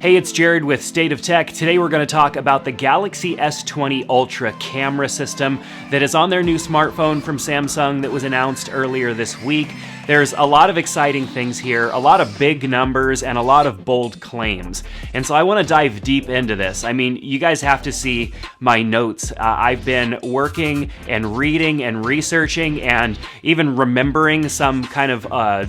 Hey, it's Jared with State of Tech. Today we're going to talk about the Galaxy S20 Ultra camera system that is on their new smartphone from Samsung that was announced earlier this week. There's a lot of exciting things here, a lot of big numbers, and a lot of bold claims. And so I want to dive deep into this. I mean, you guys have to see my notes. I've been working and reading and researching and even remembering some kind of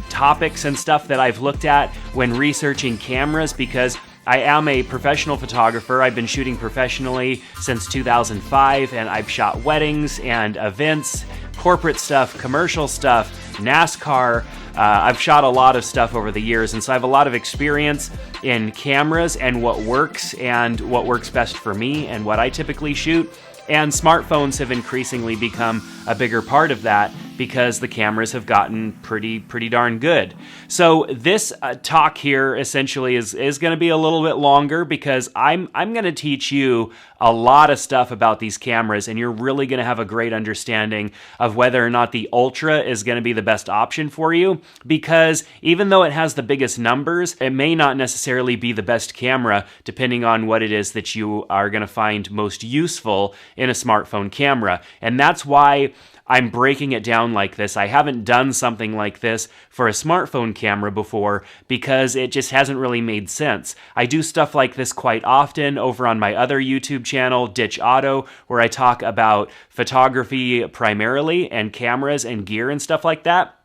topics and stuff that I've looked at when researching cameras because I am a professional photographer. I've been shooting professionally since 2005, and I've shot weddings and events, corporate stuff, commercial stuff, NASCAR. I've shot a lot of stuff over the years, and so I have a lot of experience in cameras and what works best for me and what I typically shoot. And smartphones have increasingly become a bigger part of that because the cameras have gotten pretty darn good. So this talk here essentially is going to be a little bit longer because I'm going to teach you a lot of stuff about these cameras, and you're really going to have a great understanding of whether or not the Ultra is going to be the best option for you, because even though it has the biggest numbers, it may not necessarily be the best camera depending on what it is that you are going to find most useful in a smartphone camera. And that's why I'm breaking it down like this. I haven't done something like this for a smartphone camera before because it just hasn't really made sense. I do stuff like this quite often over on my other YouTube channel, Ditch Auto, where I talk about photography primarily and cameras and gear and stuff like that.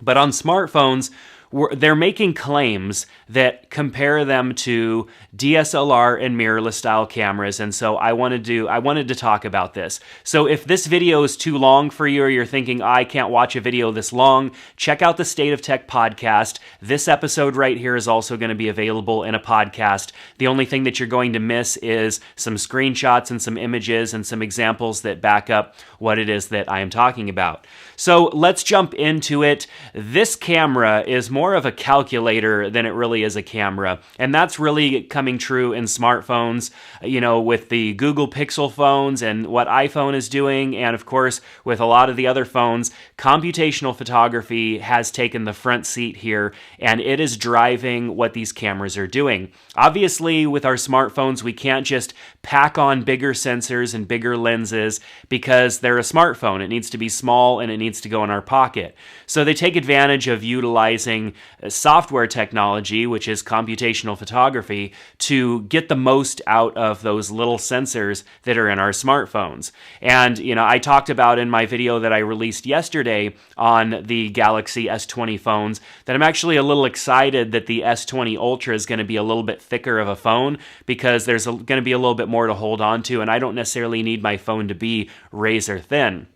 But on smartphones, they're making claims that compare them to DSLR and mirrorless style cameras, and so I wanted to talk about this. So if this video is too long for you, or you're thinking, I can't watch a video this long, check out the State of Tech podcast. This episode right here is also going to be available in a podcast. The only thing that you're going to miss is some screenshots and some images and some examples that back up what it is that I am talking about. So let's jump into it. This camera is more of a calculator than it really is a camera. And that's really coming true in smartphones, with the Google Pixel phones and what iPhone is doing. And of course, with a lot of the other phones, computational photography has taken the front seat here, and it is driving what these cameras are doing. Obviously, with our smartphones, we can't just pack on bigger sensors and bigger lenses because they're a smartphone. It needs to be small and it needs to go in our pocket. So they take advantage of utilizing software technology, which is computational photography, to get the most out of those little sensors that are in our smartphones. And, I talked about in my video that I released yesterday on the Galaxy S20 phones that I'm actually a little excited that the S20 Ultra is going to be a little bit thicker of a phone because there's going to be a little bit more to hold on to, and I don't necessarily need my phone to be razor thin.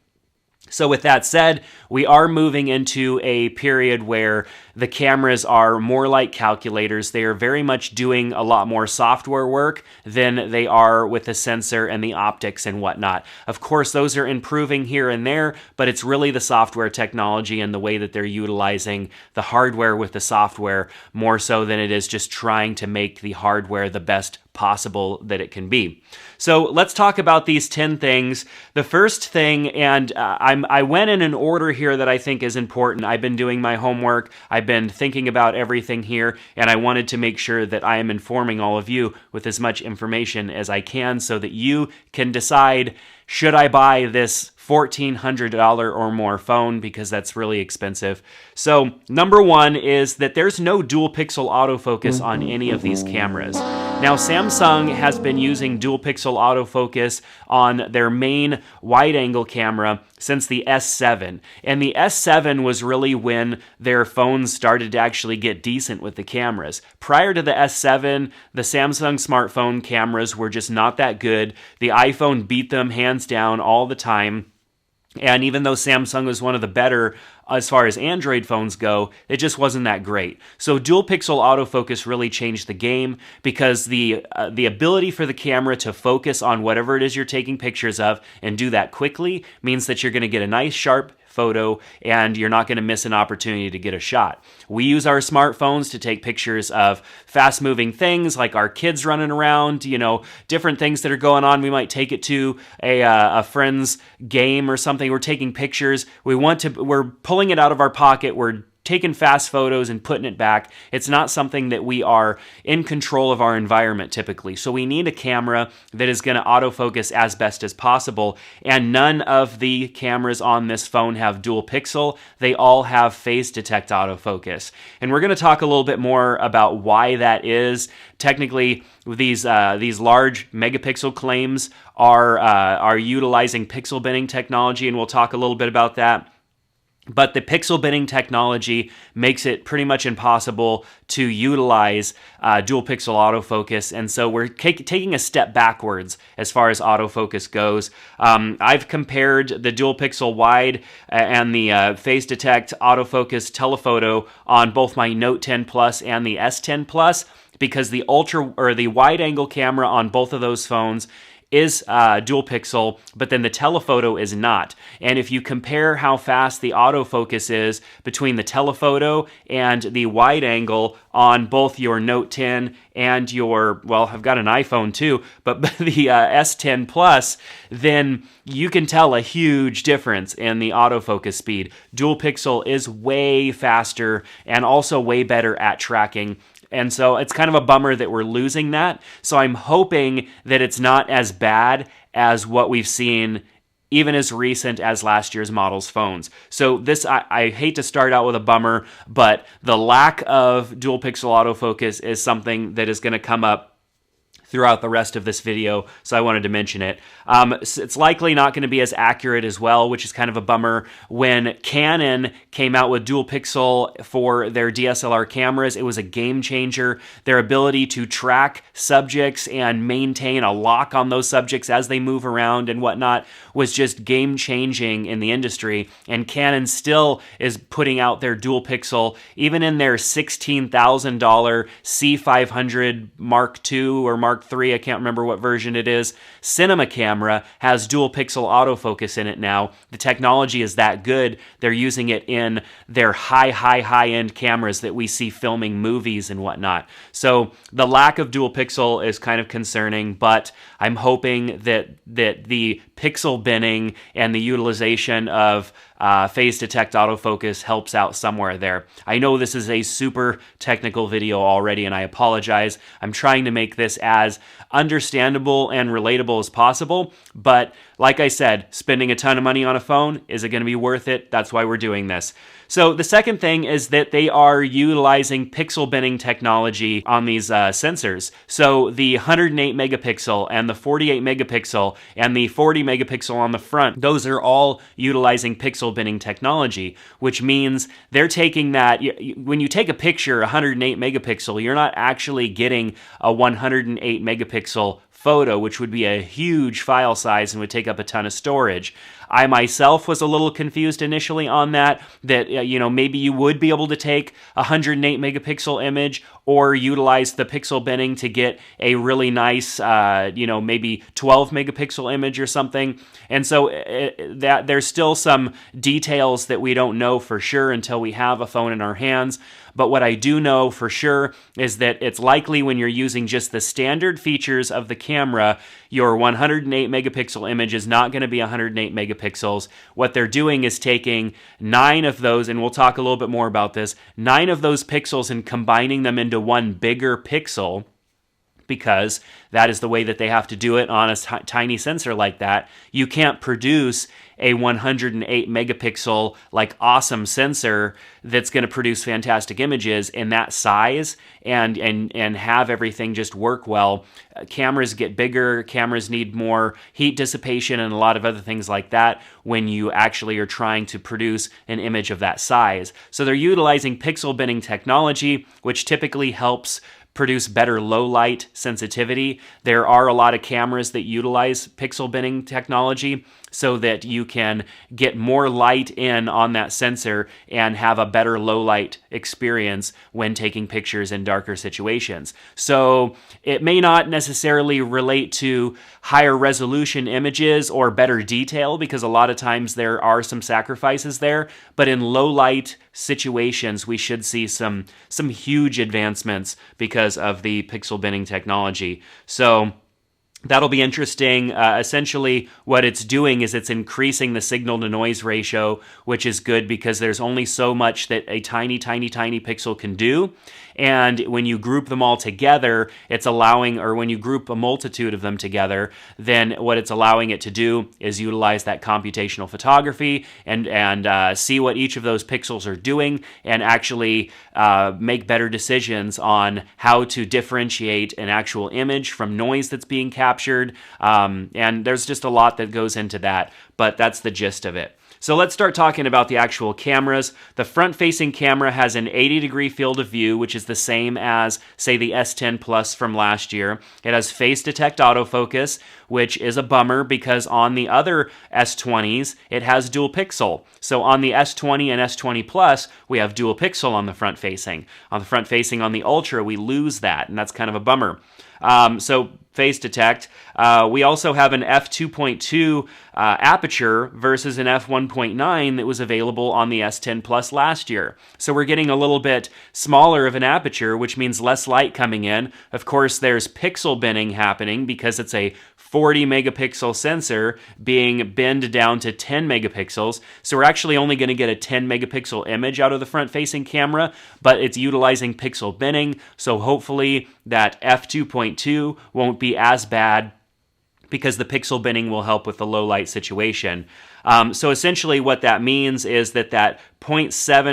So with that said, we are moving into a period where the cameras are more like calculators. They are very much doing a lot more software work than they are with the sensor and the optics and whatnot. Of course, those are improving here and there, but it's really the software technology and the way that they're utilizing the hardware with the software more so than it is just trying to make the hardware the best possible that it can be. So let's talk about these 10 things. The first thing, and I went in an order here that I think is important. I've been doing my homework. I've been thinking about everything here, and I wanted to make sure that I am informing all of you with as much information as I can so that you can decide, should I buy this $1,400 or more phone, because that's really expensive. So number one is that there's no dual pixel autofocus on any of these cameras. Now, Samsung has been using dual pixel autofocus on their main wide-angle camera since the S7. And the S7 was really when their phones started to actually get decent with the cameras. Prior to the S7, the Samsung smartphone cameras were just not that good. The iPhone beat them hands down all the time. And even though Samsung was one of the better as far as Android phones go, it just wasn't that great. So dual pixel autofocus really changed the game because the ability for the camera to focus on whatever it is you're taking pictures of and do that quickly means that you're going to get a nice sharp photo and you're not going to miss an opportunity to get a shot. We use our smartphones to take pictures of fast moving things like our kids running around, different things that are going on. We might take it to a friend's game or something. We're taking pictures. We're pulling it out of our pocket. We're taking fast photos and putting it back. It's not something that we are in control of our environment typically. So we need a camera that is going to autofocus as best as possible. And none of the cameras on this phone have dual pixel. They all have phase detect autofocus. And we're going to talk a little bit more about why that is. Technically, these large megapixel claims are utilizing pixel binning technology, and we'll talk a little bit about that. But the pixel binning technology makes it pretty much impossible to utilize dual pixel autofocus, and so we're taking a step backwards as far as autofocus goes. I've compared the dual pixel wide and the phase detect autofocus telephoto on both my Note 10 Plus and the S10 Plus, because the the wide angle camera on both of those phones is dual pixel, but then the telephoto is not. And if you compare how fast the autofocus is between the telephoto and the wide angle on both your Note 10 and your, well, I've got an iPhone too, but the S10 Plus, then you can tell a huge difference in the autofocus speed. Dual pixel is way faster and also way better at tracking. And so it's kind of a bummer that we're losing that. So I'm hoping that it's not as bad as what we've seen even as recent as last year's model's phones. So this, I hate to start out with a bummer, but the lack of dual pixel autofocus is something that is going to come up throughout the rest of this video, so I wanted to mention it. It's likely not going to be as accurate as well, which is kind of a bummer. When Canon came out with dual pixel for their DSLR cameras, it was a game changer. Their ability to track subjects and maintain a lock on those subjects as they move around and whatnot was just game changing in the industry. And Canon still is putting out their dual pixel, even in their $16,000 C500 Mark II or Mark III, I can't remember what version it is, cinema camera has dual pixel autofocus in it now. The technology is that good. They're using it in their high-end cameras that we see filming movies and whatnot. So the lack of dual pixel is kind of concerning, but I'm hoping that the pixel binning and the utilization of phase detect autofocus helps out somewhere there. I know this is a super technical video already, and I apologize. I'm trying to make this as understandable and relatable as possible, but like I said, spending a ton of money on a phone, is it going to be worth it? That's why we're doing this. So the second thing is that they are utilizing pixel binning technology on these sensors. So the 108 megapixel and the 48 megapixel and the 40 megapixel on the front, those are all utilizing pixel binning technology, which means they're taking that, when you take a picture 108 megapixel, you're not actually getting a 108 megapixel photo, which would be a huge file size and would take up a ton of storage. I myself was a little confused initially on that maybe you would be able to take a 108 megapixel image or utilize the pixel binning to get a really nice, maybe 12 megapixel image or something. And so that there's still some details that we don't know for sure until we have a phone in our hands. But what I do know for sure is that it's likely when you're using just the standard features of the camera, your 108 megapixel image is not going to be 108 megapixels. What they're doing is taking 9 of those, and we'll talk a little bit more about this, 9 of those pixels and combining them into one bigger pixel, because that is the way that they have to do it on a tiny sensor like that. You can't produce a 108 megapixel awesome sensor that's going to produce fantastic images in that size and have everything just work well. Cameras get bigger, cameras need more heat dissipation and a lot of other things like that when you actually are trying to produce an image of that size. So they're utilizing pixel binning technology, which typically helps produce better low light sensitivity. There are a lot of cameras that utilize pixel binning technology so that you can get more light in on that sensor and have a better low light experience when taking pictures in darker situations. So it may not necessarily relate to higher resolution images or better detail, because a lot of times there are some sacrifices there, but in low light situations we should see some huge advancements because of the pixel binning technology. So That'll be interesting. Essentially, what it's doing is it's increasing the signal to noise ratio, which is good because there's only so much that a tiny, tiny, tiny pixel can do. And when you group them all together, it's allowing, or when you group a multitude of them together, then what it's allowing it to do is utilize that computational photography and see what each of those pixels are doing and actually make better decisions on how to differentiate an actual image from noise that's being captured. And there's just a lot that goes into that, but that's the gist of it. So let's start talking about the actual cameras. The front-facing camera has an 80-degree field of view, which is the same as, say, the S10 Plus from last year. It has face detect autofocus, which is a bummer because on the other S20s, it has dual pixel. So on the S20 and S20 Plus, we have dual pixel on the front-facing. On the front-facing on the Ultra, we lose that, and that's kind of a bummer. So face detect. We also have an f2.2 aperture versus an f1.9 that was available on the S10 Plus last year. So we're getting a little bit smaller of an aperture, which means less light coming in. Of course, there's pixel binning happening because it's a 40 megapixel sensor being binned down to 10 megapixels. So we're actually only going to get a 10 megapixel image out of the front-facing camera, but it's utilizing pixel binning. So hopefully that f2.2 won't be as bad because the pixel binning will help with the low light situation. So essentially what that means is that 0.7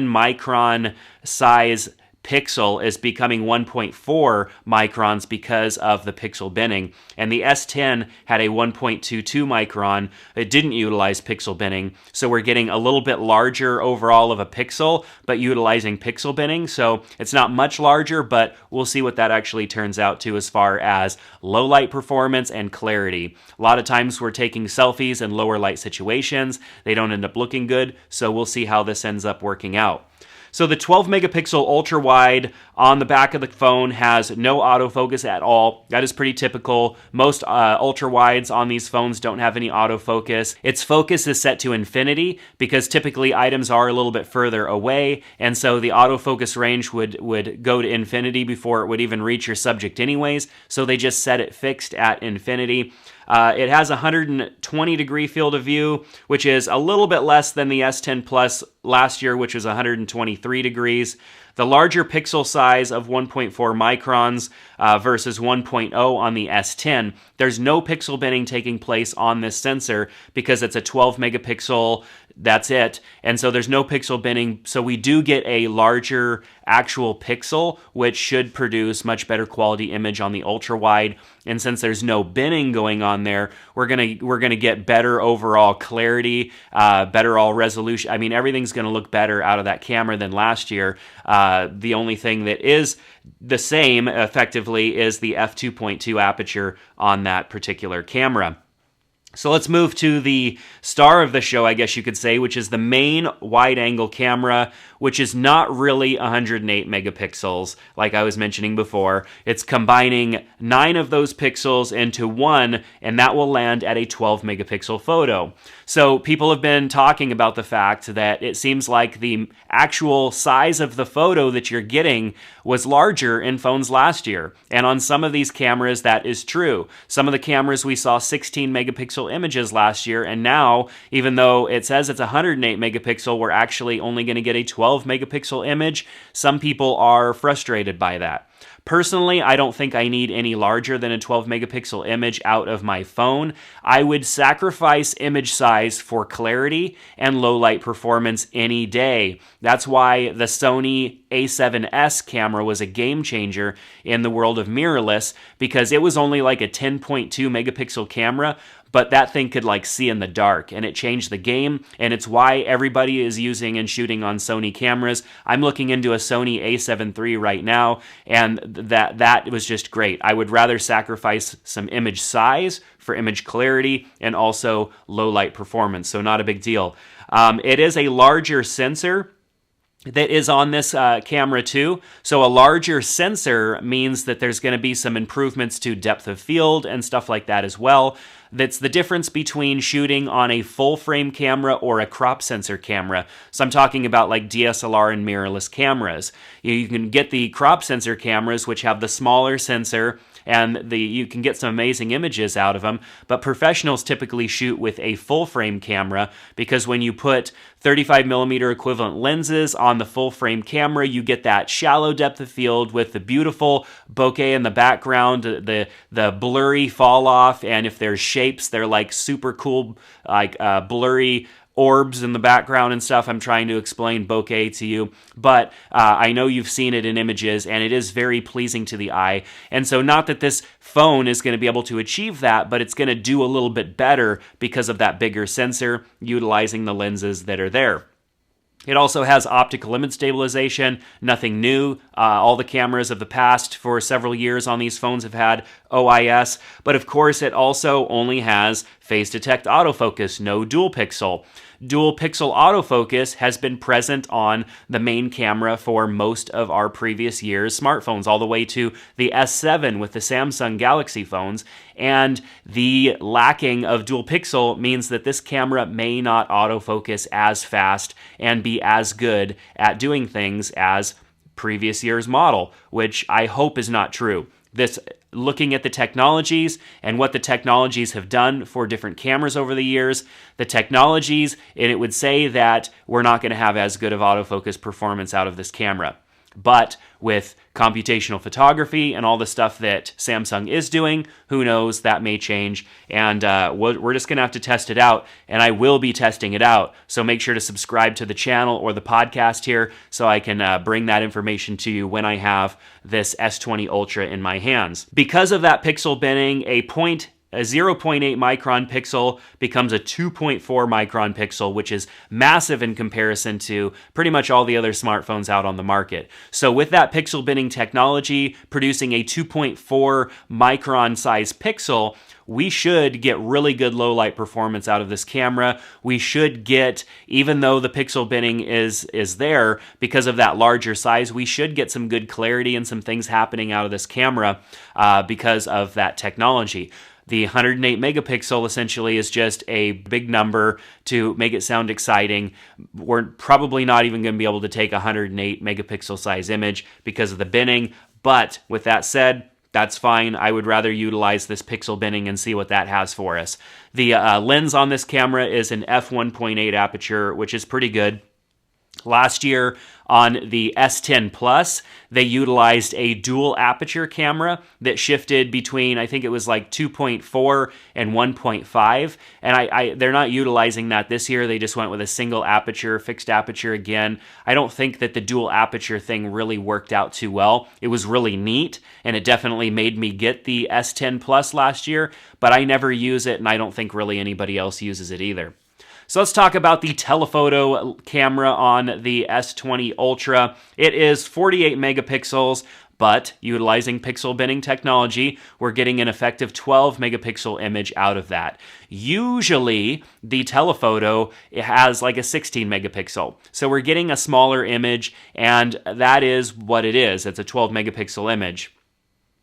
micron size pixel is becoming 1.4 microns because of the pixel binning. And the S10 had a 1.22 micron. It didn't utilize pixel binning. So we're getting a little bit larger overall of a pixel, but utilizing pixel binning. So it's not much larger, but we'll see what that actually turns out to as far as low light performance and clarity. A lot of times we're taking selfies in lower light situations. They don't end up looking good. So we'll see how this ends up working out. So the 12 megapixel ultra wide on the back of the phone has no autofocus at all. That is pretty typical. Most ultra wides on these phones don't have any autofocus. Its focus is set to infinity because typically items are a little bit further away, and so the autofocus range would go to infinity before it would even reach your subject anyways. So they just set it fixed at infinity. It has a 120 degree field of view, which is a little bit less than the S10 Plus last year, which was 123 degrees. The larger pixel size of 1.4 microns versus 1.0 on the S10, there's no pixel binning taking place on this sensor because it's a 12 megapixel, that's it. And so there's no pixel binning. So we do get a larger actual pixel, which should produce much better quality image on the ultra wide. And since there's no binning going on there, we're gonna get better overall clarity, better all resolution. I mean, everything's gonna look better out of that camera than last year. The only thing that is the same effectively is the f2.2 aperture on that particular camera. So let's move to the star of the show, I guess you could say, which is the main wide-angle camera, which is not really 108 megapixels, like I was mentioning before. It's combining 9 of those pixels into one, and that will land at a 12 megapixel photo. So people have been talking about the fact that it seems like the actual size of the photo that you're getting was larger in phones last year. And on some of these cameras, that is true. Some of the cameras we saw 16 megapixel images last year, and now, even though it says it's 108 megapixel, we're actually only going to get a 12 megapixel image. Some people are frustrated by that. Personally, I don't think I need any larger than a 12 megapixel image out of my phone. I would sacrifice image size for clarity and low light performance any day. That's why the Sony A7S camera was a game changer in the world of mirrorless, because it was only like a 10.2 megapixel camera, but that thing could like see in the dark, and it changed the game, and it's why everybody is using and shooting on Sony cameras. I'm looking into a Sony A7 III right now, and that was just great. I would rather sacrifice some image size for image clarity and also low light performance, so not a big deal. It is a larger sensor that is on this camera too. So a larger sensor means that there's going to be some improvements to depth of field and stuff like that as well. That's the difference between shooting on a full frame camera or a crop sensor camera. So I'm talking about like DSLR and mirrorless cameras. You can get the crop sensor cameras, which have the smaller sensor, and you can get some amazing images out of them, but professionals typically shoot with a full frame camera, because when you put 35mm equivalent lenses on the full frame camera, you get that shallow depth of field with the beautiful bokeh in the background, the blurry fall off, and if there's shapes, they're like super cool, like blurry orbs in the background and stuff. I'm trying to explain bokeh to you, but I know you've seen it in images, and it is very pleasing to the eye. And so not that this phone is going to be able to achieve that, but it's going to do a little bit better because of that bigger sensor, utilizing the lenses that are there. It also has optical image stabilization, nothing new. All the cameras of the past for several years on these phones have had OIS, but of course it also only has phase detect autofocus, no dual pixel. Dual pixel autofocus has been present on the main camera for most of our previous year's smartphones, all the way to the S7 with the Samsung Galaxy phones, and the lacking of dual pixel means that this camera may not autofocus as fast and be as good at doing things as previous year's model, which I hope is not true. Looking at the technologies and what the technologies have done for different cameras over the years, the technologies, and it would say that we're not going to have as good of autofocus performance out of this camera. But with computational photography and all the stuff that Samsung is doing, who knows, that may change. And we're just going to have to test it out, and I will be testing it out. So make sure to subscribe to the channel or the podcast here so I can bring that information to you when I have this S20 Ultra in my hands. Because of that pixel binning, a 0.8 micron pixel becomes a 2.4 micron pixel, which is massive in comparison to pretty much all the other smartphones out on the market. So with that pixel binning technology producing a 2.4 micron size pixel, we should get really good low light performance out of this camera. We should get, even though the pixel binning is there, because of that larger size, we should get some good clarity and some things happening out of this camera because of that technology. The 108 megapixel essentially is just a big number to make it sound exciting. We're probably not even going to be able to take a 108 megapixel size image because of the binning, but with that said, that's fine. I would rather utilize this pixel binning and see what that has for us. The lens on this camera is an f1.8 aperture, which is pretty good. Last year on the S10 Plus, they utilized a dual aperture camera that shifted between, I think it was like 2.4 and 1.5, and they're not utilizing that this year. They just went with a single aperture, fixed aperture again. I don't think that the dual aperture thing really worked out too well. It was really neat, and it definitely made me get the S10 Plus last year, but I never use it, and I don't think really anybody else uses it either. So let's talk about the telephoto camera on the S20 Ultra. It is 48 megapixels, but utilizing pixel binning technology, we're getting an effective 12 megapixel image out of that. Usually, the telephoto has like a 16 megapixel. So we're getting a smaller image, and that is what it is. It's a 12 megapixel image.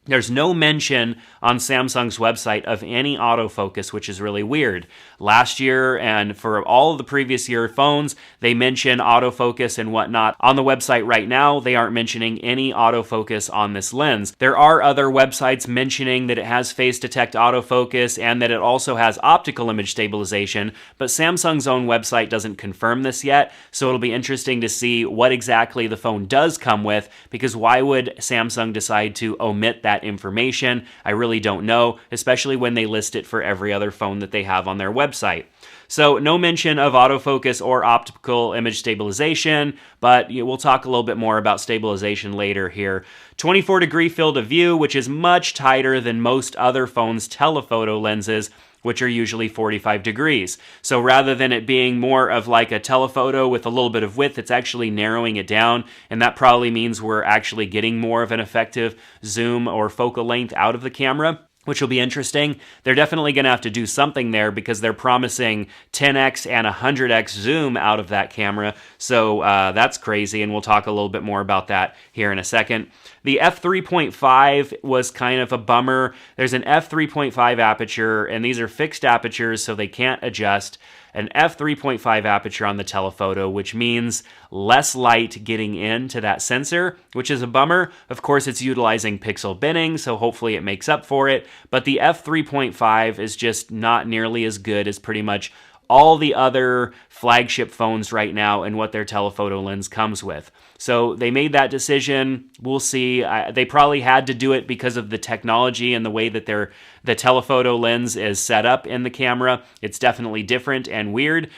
There's no mention on Samsung's website of any autofocus, which is really weird. Last year and for all of the previous year phones, they mention autofocus and whatnot. On the website right now, they aren't mentioning any autofocus on this lens. There are other websites mentioning that it has phase detect autofocus and that it also has optical image stabilization, but Samsung's own website doesn't confirm this yet, so it'll be interesting to see what exactly the phone does come with, because why would Samsung decide to omit that information? I really don't know, especially when they list it for every other phone that they have on their website. So no mention of autofocus or optical image stabilization, but we'll talk a little bit more about stabilization later here. 24-degree field of view, which is much tighter than most other phones' telephoto lenses, which are usually 45 degrees. So rather than it being more of like a telephoto with a little bit of width, it's actually narrowing it down, and that probably means we're actually getting more of an effective zoom or focal length out of the camera, which will be interesting. They're definitely going to have to do something there because they're promising 10x and 100x zoom out of that camera. So that's crazy, and we'll talk a little bit more about that here in a second. The f3.5 was kind of a bummer. There's an f3.5 aperture, and these are fixed apertures, so they can't adjust. An f3.5 aperture on the telephoto, which means less light getting into that sensor, which is a bummer. Of course, it's utilizing pixel binning, so hopefully it makes up for it. But the f3.5 is just not nearly as good as pretty much all the other flagship phones right now and what their telephoto lens comes with. So they made that decision. We'll see. They probably had to do it because of the technology and the way that the telephoto lens is set up in the camera. It's definitely different and weird.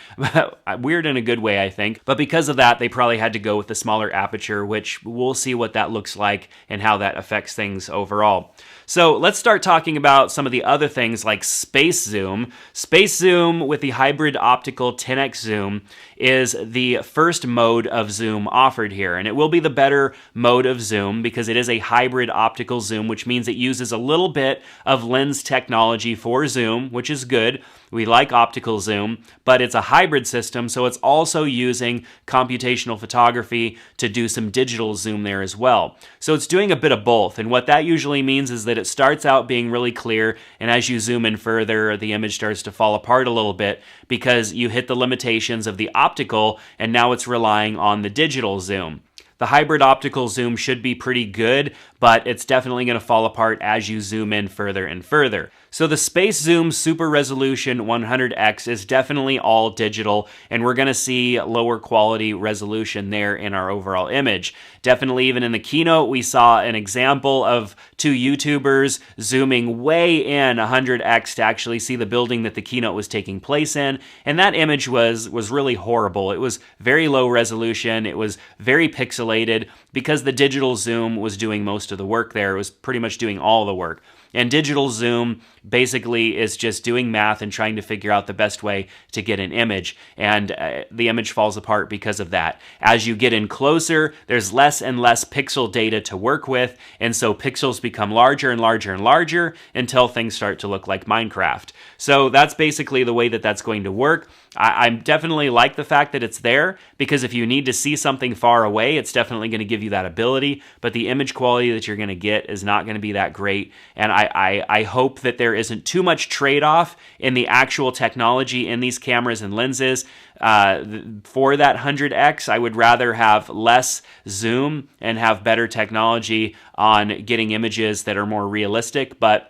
Weird in a good way, I think. But because of that, they probably had to go with the smaller aperture, which we'll see what that looks like and how that affects things overall. So let's start talking about some of the other things like space zoom. Space zoom with the hybrid optical 10x zoom is the first mode of zoom offered here. And it will be the better mode of zoom because it is a hybrid optical zoom, which means it uses a little bit of lens technology for zoom, which is good. We like optical zoom, but it's a hybrid system, so it's also using computational photography to do some digital zoom there as well. So it's doing a bit of both, and what that usually means is that it starts out being really clear, and as you zoom in further, the image starts to fall apart a little bit because you hit the limitations of the optical, and now it's relying on the digital zoom. The hybrid optical zoom should be pretty good, but it's definitely going to fall apart as you zoom in further and further. So the Space Zoom Super Resolution 100X is definitely all digital, and we're going to see lower quality resolution there in our overall image. Definitely even in the keynote, we saw an example of two YouTubers zooming way in 100X to actually see the building that the keynote was taking place in, and that image was really horrible. It was very low resolution, it was very pixelated, because the digital zoom was doing most of the work there. It was pretty much doing all the work. And digital zoom basically is just doing math and trying to figure out the best way to get an image. And the image falls apart because of that. As you get in closer, there's less and less pixel data to work with. And so pixels become larger and larger and larger until things start to look like Minecraft. So that's basically the way that that's going to work. I definitely like the fact that it's there, because if you need to see something far away, it's definitely going to give you that ability, but the image quality that you're going to get is not going to be that great, and I hope that there isn't too much trade-off in the actual technology in these cameras and lenses. For that 100X, I would rather have less zoom and have better technology on getting images that are more realistic, but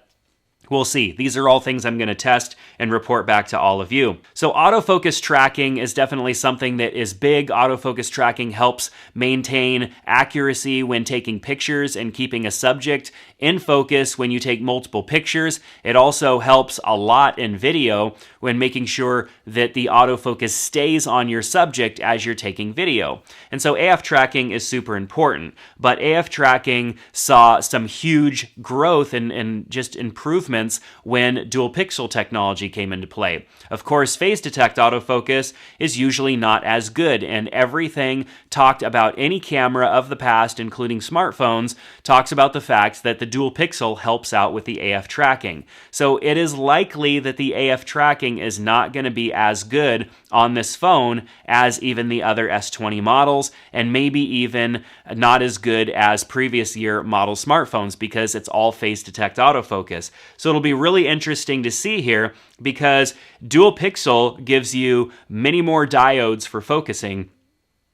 we'll see. These are all things I'm going to test and report back to all of you. So autofocus tracking is definitely something that is big. Autofocus tracking helps maintain accuracy when taking pictures and keeping a subject in focus when you take multiple pictures. It also helps a lot in video when making sure that the autofocus stays on your subject as you're taking video. And so AF tracking is super important, but AF tracking saw some huge growth and just improvements when dual pixel technology came into play. Of course, phase detect autofocus is usually not as good, and everything talked about any camera of the past, including smartphones, talks about the fact that the dual pixel helps out with the AF tracking. So it is likely that the AF tracking is not going to be as good on this phone as even the other S20 models, and maybe even not as good as previous year model smartphones, because it's all phase detect autofocus. So it'll be really interesting to see here, because dual pixel gives you many more diodes for focusing.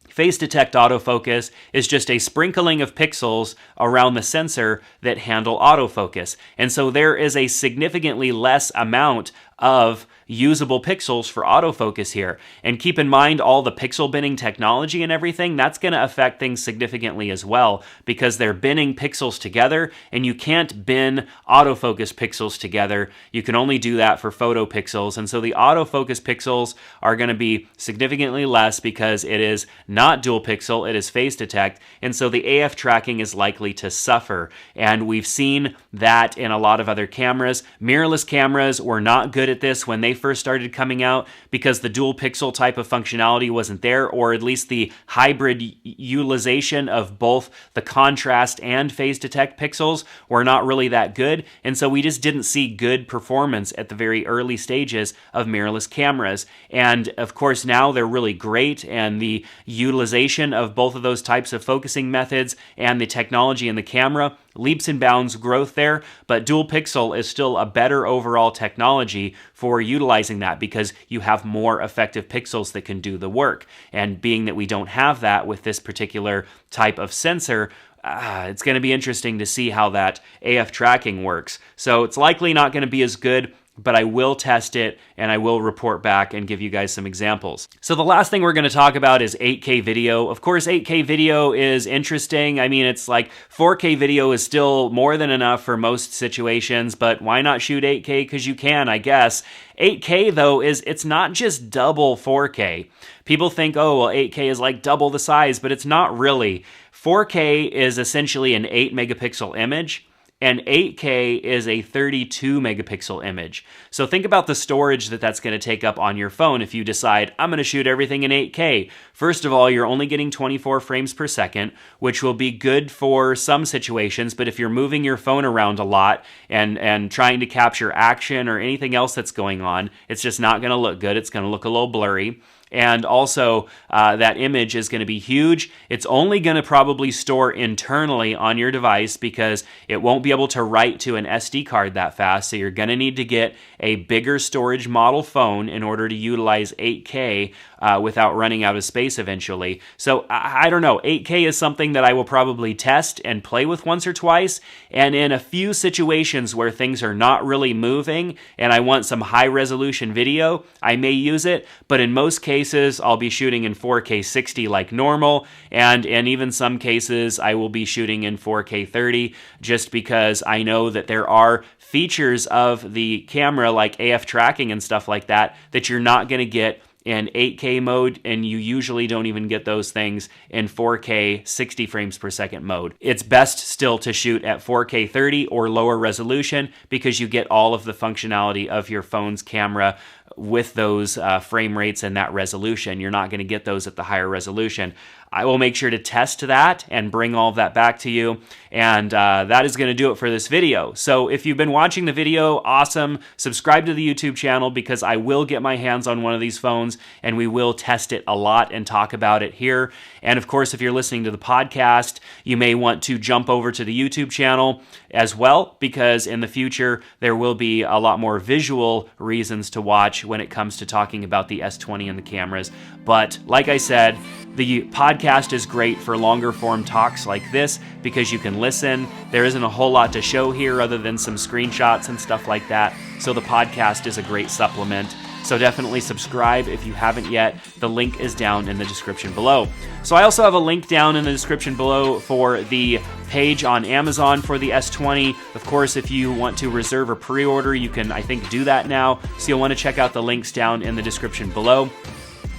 Phase detect autofocus is just a sprinkling of pixels around the sensor that handle autofocus. And so there is a significantly less amount of usable pixels for autofocus here. And keep in mind all the pixel binning technology and everything, that's going to affect things significantly as well, because they're binning pixels together, and you can't bin autofocus pixels together. You can only do that for photo pixels. And so the autofocus pixels are going to be significantly less because it is not dual pixel, it is phase detect. And so the AF tracking is likely to suffer. And we've seen that in a lot of other cameras. Mirrorless cameras were not good good at this when they first started coming out because the dual pixel type of functionality wasn't there, or at least the hybrid utilization of both the contrast and phase detect pixels were not really that good. And so we just didn't see good performance at the very early stages of mirrorless cameras. And of course, now they're really great, and the utilization of both of those types of focusing methods and the technology in the camera, leaps and bounds growth there, but dual pixel is still a better overall technology for utilizing that because you have more effective pixels that can do the work. And being that we don't have that with this particular type of sensor, it's going to be interesting to see how that AF tracking works. So it's likely not going to be as good, but I will test it and I will report back and give you guys some examples. So the last thing we're going to talk about is 8K video. Of course, 8K video is interesting. I mean, it's like 4K video is still more than enough for most situations, but why not shoot 8K? Because you can, I guess. 8K though it's not just double 4K. People think, oh, well, 8K is like double the size, but it's not really. 4K is essentially an 8 megapixel image, and 8K is a 32 megapixel image. So think about the storage that's going to take up on your phone if you decide, I'm going to shoot everything in 8K. First of all, you're only getting 24 frames per second, which will be good for some situations, but if you're moving your phone around a lot and trying to capture action or anything else that's going on, it's just not going to look good. It's going to look a little blurry. And also, that image is going to be huge. It's only going to probably store internally on your device because it won't be able to write to an SD card that fast. So you're going to need to get a bigger storage model phone in order to utilize 8K without running out of space eventually. So I don't know. 8K is something that I will probably test and play with once or twice. And in a few situations where things are not really moving and I want some high resolution video, I may use it. But in most cases, I'll be shooting in 4K 60 like normal, and in even some cases I will be shooting in 4K 30 just because I know that there are features of the camera like AF tracking and stuff like that you're not going to get in 8K mode, and you usually don't even get those things in 4K 60 frames per second mode. It's best still to shoot at 4K 30 or lower resolution because you get all of the functionality of your phone's camera with those frame rates and that resolution. You're not going to get those at the higher resolution. I will make sure to test that and bring all of that back to you. And that is going to do it for this video. So if you've been watching the video, awesome. Subscribe to the YouTube channel because I will get my hands on one of these phones and we will test it a lot and talk about it here. And of course, if you're listening to the podcast, you may want to jump over to the YouTube channel as well because in the future, there will be a lot more visual reasons to watch when it comes to talking about the S20 and the cameras. But like I said, the podcast is great for longer form talks like this because you can listen. There isn't a whole lot to show here other than some screenshots and stuff like that. So the podcast is a great supplement. So definitely subscribe if you haven't yet. The link is down in the description below. So I also have a link down in the description below for the page on Amazon for the S20. Of course, if you want to reserve or pre-order, you can, I think, do that now. So you'll want to check out the links down in the description below.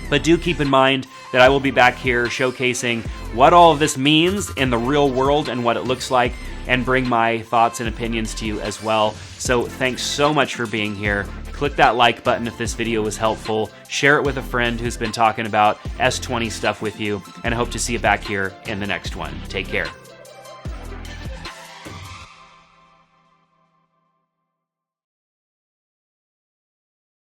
But do keep in mind that I will be back here showcasing what all of this means in the real world and what it looks like, and bring my thoughts and opinions to you as well. So thanks so much for being here. Click that like button if this video was helpful. Share it with a friend who's been talking about S20 stuff with you, and I hope to see you back here in the next one. Take care.